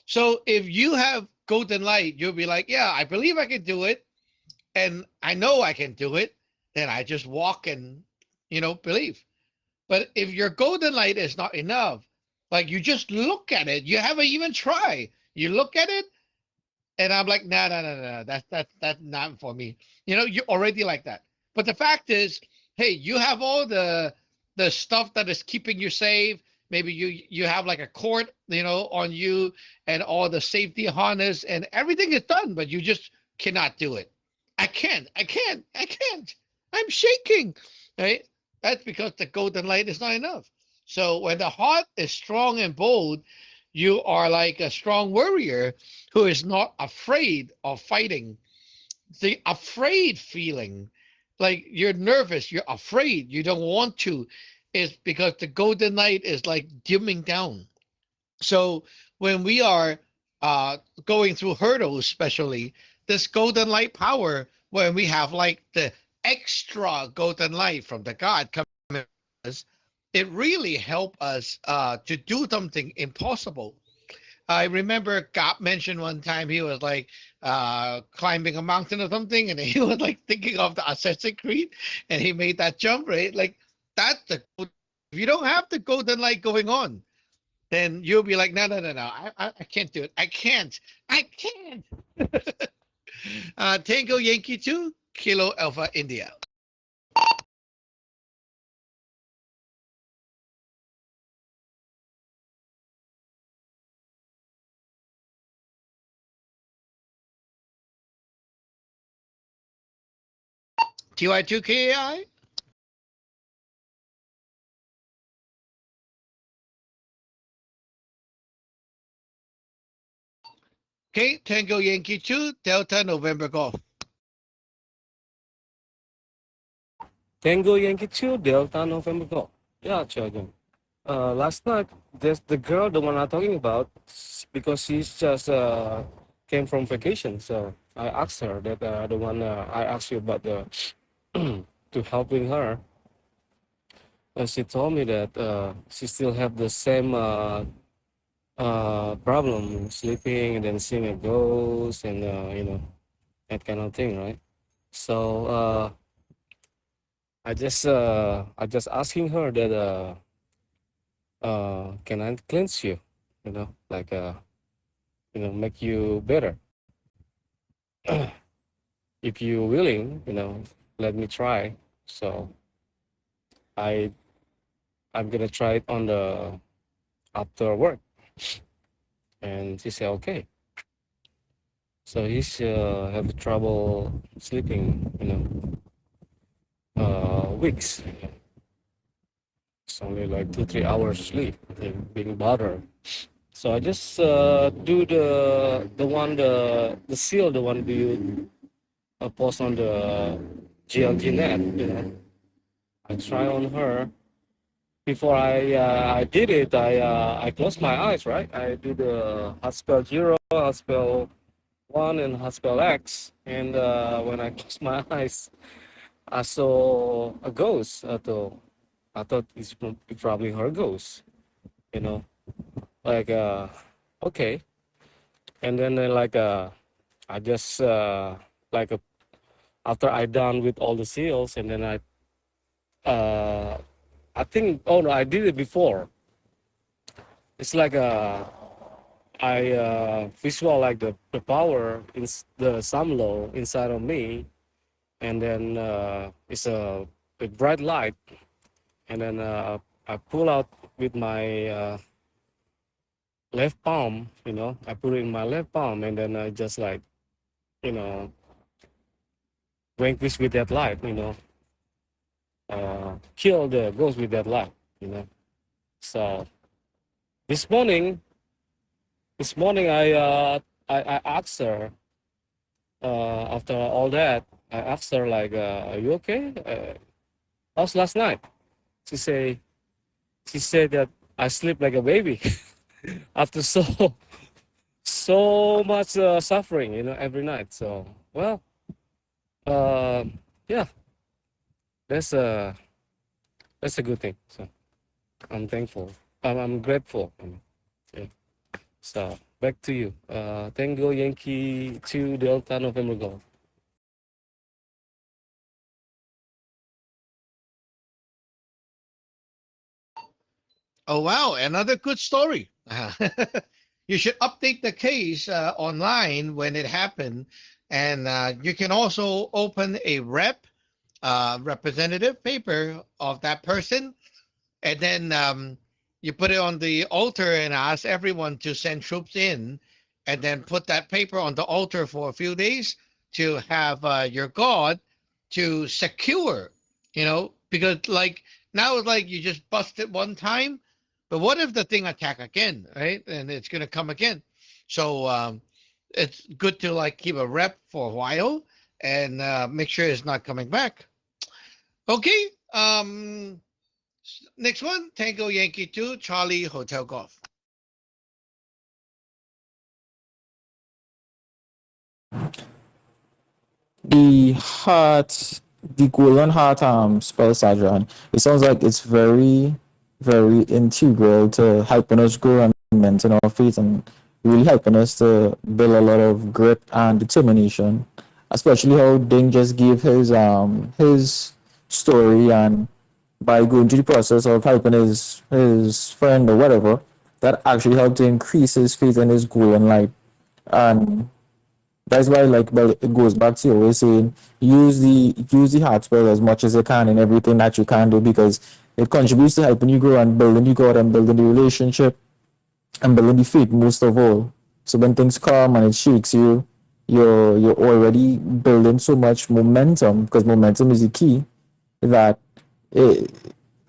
So if you have golden light, you'll be like, yeah, I believe I can do it, and I know I can do it. Then I just walk and believe. But if your golden light is not enough, like you just look at it, you haven't even tried. You look at it, and I'm like, no, no, no, no, that's not for me. You already like that. But the fact is, hey, you have all the stuff that is keeping you safe. Maybe you have like a cord, on you, and all the safety harness and everything is done, but you just cannot do it. I can't. I'm shaking. Right? That's because the golden light is not enough. So when the heart is strong and bold, you are like a strong warrior who is not afraid of fighting. The afraid feeling, like you're nervous, you're afraid, you don't want to, is because the golden light is like dimming down. So when we are going through hurdles, especially this golden light power, when we have like the extra golden light from the God coming, it really help us to do something impossible. I remember Cop mentioned one time he was like climbing a mountain or something, and he was like thinking of the Assassin's Creed, and he made that jump, right? Like that's the if you don't have the golden light going on, then you'll be like, no, no, no, no, I can't do it. I can't. Tango Yankee 2, Kilo Alpha India. TY2KAI. Okay, Tango Yankee 2, Delta November Golf. Tango Yankee 2, Delta November Golf. Yeah, Chagan. Last night, there's the girl, the one I'm talking about, because she's just came from vacation. So I asked her that the one I asked you about the to helping her. She told me that she still have the same problem sleeping and then seeing a ghost and that kind of thing, right? So I just asking her that can I cleanse you, like make you better. If you're willing, let me try. So I I'm gonna try it on the after work, and she said okay. So he's have trouble sleeping, weeks. It's only like 2 3 hours sleep, and being bothered. So I just do the seal, the one you post on the GLG net. I try on her. Before I did it, I closed my eyes, right? I do the hot spell 0, hot spell 1, and hot spell X. And when I closed my eyes, I saw a ghost. I thought it's probably her ghost, you know, like okay. And then I just like after I done with all the seals, and then uh, I think, oh no, I did it before. It's like I visual like the power in the samlo inside of me, and then it's a bright light, and then I pull out with my left palm. I put it in my left palm, and then I just like you know vanquish with that light. Kill the ghost with that light. So this morning, I asked her after all that. I asked her like, "Are you okay? How's last night?" She say she said that I sleep like a baby after so much suffering, every night. So well, uh, yeah, that's a that's a good thing. So I'm thankful. I'm grateful. Yeah. So back to you. Tango Yankee 2 Delta November Golf. Oh wow, another good story. You should update the case online when it happened, and you can also open a representative paper of that person, and then you put it on the altar and ask everyone to send troops in, and then put that paper on the altar for a few days to have your god to secure, because like now it's like you just bust it one time, but what if the thing attack again, right? And it's gonna come again. So it's good to like keep a rep for a while and make sure it's not coming back. Okay. Next one, Tango Yankee 2, Charlie Hotel Golf. The the golden heart spell Sadran. It sounds like it's very, very integral to helping us grow and maintain our faith and really helping us to build a lot of grit and determination. Especially how Ding just gave his story, and by going through the process of helping his friend or whatever, that actually helped to increase his faith in his goal in life. And that's why, like, well, it goes back to always saying use the hard spell as much as you can in everything that you can do, because it contributes to helping you grow and building you God and building the relationship and building the faith most of all. So when things come and it shakes you, you're already building so much momentum, because momentum is the key, that it,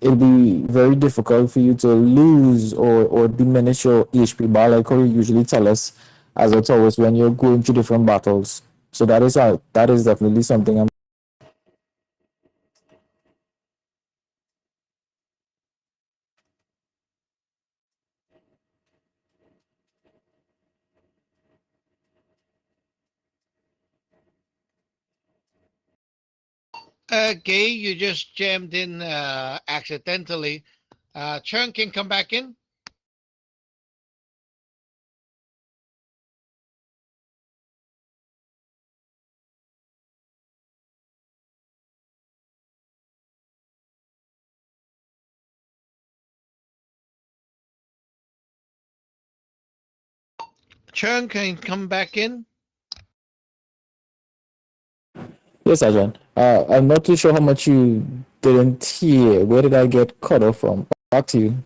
it'll be very difficult for you to lose or diminish your HP bar, like how you usually tell us as a Taurus when you're going through different battles. So that is definitely something I'm. Gay, you just jammed in accidentally. Chun can come back in. Chun can come back in. Yes, Ajahn. I'm not too sure how much you didn't hear. Where did I get cut off from? Back to you.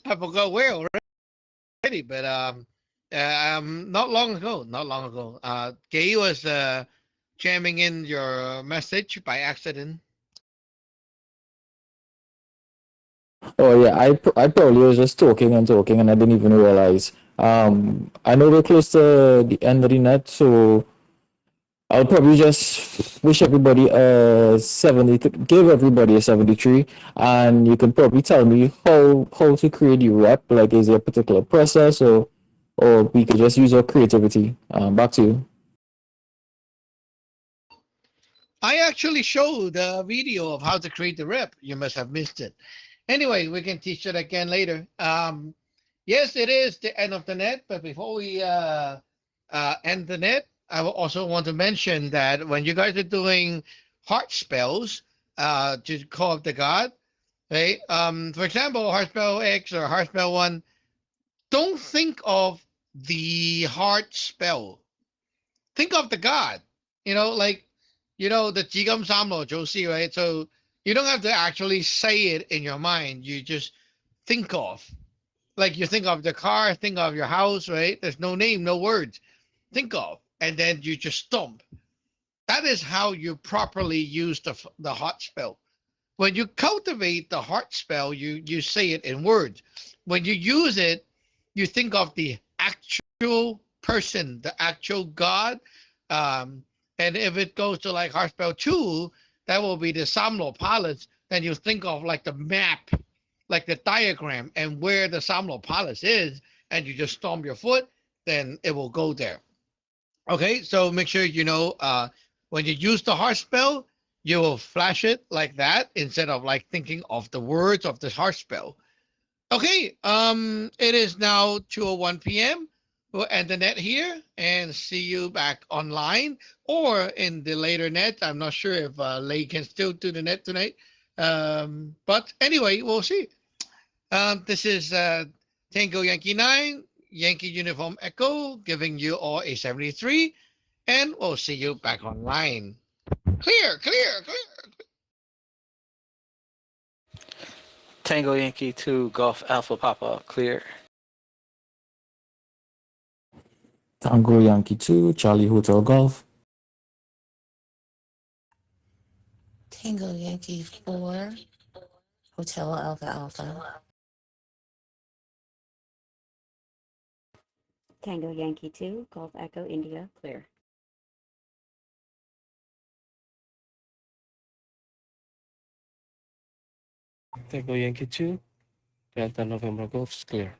I forgot where already, but not long ago, Gay was jamming in your message by accident. Oh yeah, I probably was just talking and talking and I didn't even realize. I know we're close to the end of the net, so I'll probably just wish everybody a 70, give everybody a 73, and you can probably tell me how to create the rep. Like, is there a particular process, or we could just use our creativity. Back to you. I actually showed a video of how to create the rep. You must have missed it. Anyway, we can teach it again later. Yes, it is the end of the net, but before we end the net, I will also want to mention that when you guys are doing heart spells to call up the god, right? For example, heart spell X or heart spell 1, don't think of the heart spell. Think of the god. Like, the Jigam Samlo Josie, right? So you don't have to actually say it in your mind. You just think of. Like you think of the car, think of your house, right? There's no name, no words. Think of. And then you just stomp. That is how you properly use the hot spell. When you cultivate the heart spell, you say it in words. When you use it, you think of the actual person, the actual God. And if it goes to like heart spell 2, that will be the Samlo Palace. Then you think of like the map, like the diagram, and where the Samlo Palace is, and you just stomp your foot, then it will go there. Okay, so make sure when you use the heart spell, you will flash it like that instead of like thinking of the words of the heart spell. Okay, it is now 2:01 p.m. We'll end the net here and see you back online or in the later net. I'm not sure if Lei can still do the net tonight. But anyway, we'll see. This is Tango Yankee 9, Yankee Uniform Echo, giving you all a 73, and we'll see you back online. Clear, clear, clear. Tango Yankee 2 Golf Alpha Papa clear. Tango Yankee 2, Charlie Hotel Golf. Tango Yankee 4, Hotel Alpha Alpha. Tango Yankee 2, Golf Echo India, clear. Tango Yankee 2, Delta November Golf, clear.